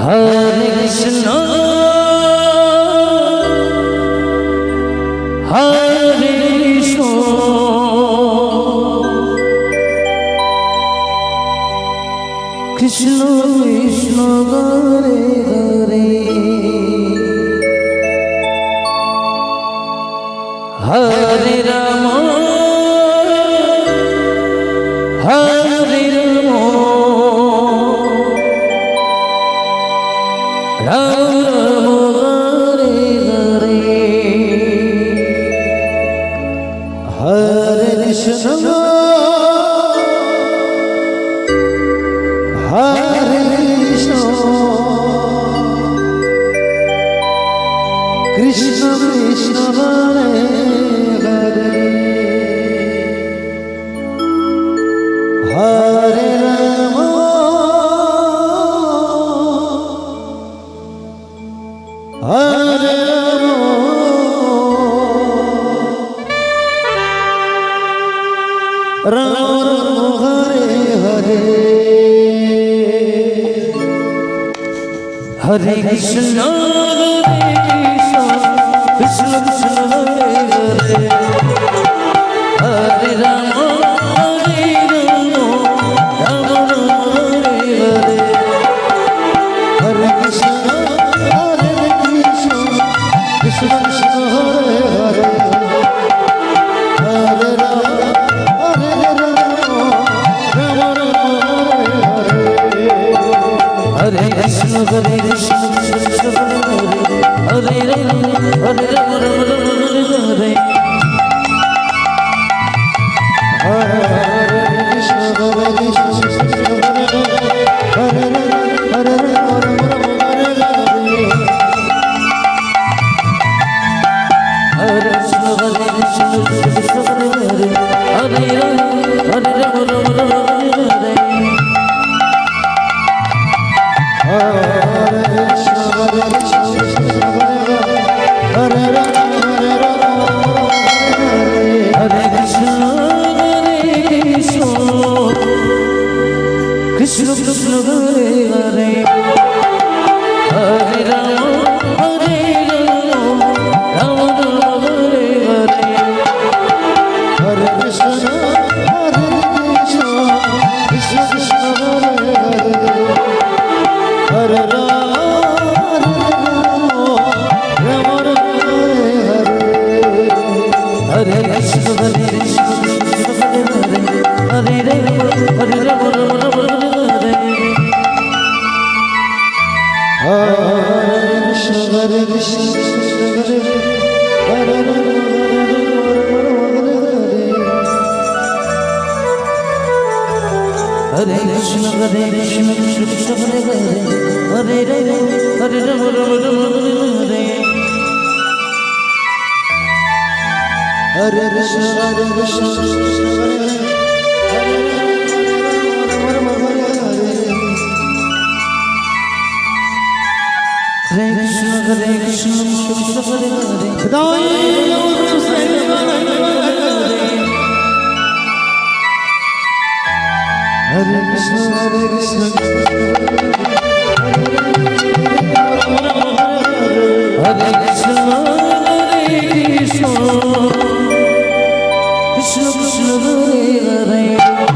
Hare Krishna Hare Krishna Krishna Krishna Hare Hare Hare Rama Hare Rama Rama Hare Hare Hare Krishna Hare Krishna Krishna Krishna Hare Hare Hare Rama Hare Rama Rama Hare Hare Hare Krishna Hare Krishna Krishna Krishna Hare Hare Hare Rama Hare Rama Rama Rama Hare Hare Hare Krishna Hare Krishna Krishna Krishna Hare Hare Hare Rama Hare Rama Rama Rama Hare Hare Hare Krishna Hare Krishna Krishna Hare Hare Rama Hare Rama Rama Rama Hare Hare Hare Krishna Hare Krishna Krishna Hare Hare Hare Rama Rama Rama Hare Hare Hare Krishna Hare Krishna Krishna Hare Hare Hare Rama Rama Rama Hare Hare Hare Krishna Hare Krishna Krishna Hare Hare Hare Rama Hare Krishna Hare Krishna Krishna Krishna Hare Hare Hare Rama Hare Rama Rama Rama Hare Hare Hare Krishna Hare Krishna Krishna Krishna Hare Hare Hare Rama Rama Rama Hare Hare Hare Krishna Hare Krishna Krishna Hare Hare Hare Rama Hare Rama Rama Rama Hare Hare Krishna Hare Krishna Krishna Hare Hare Hare Rama Hare Krishna Hare Krishna Krishna Krishna Hare Hare Hare Rama Rama Rama Hare Hare Krishna Hare Krishna Krishna Hare Hare Hare Rama Rama Hare Hare Krishna Hare Krishna Krishna Hare Hare Hare Krishna Hare Krishna Hare Krishna Hare Krishna Krishna Krishna Hare Hare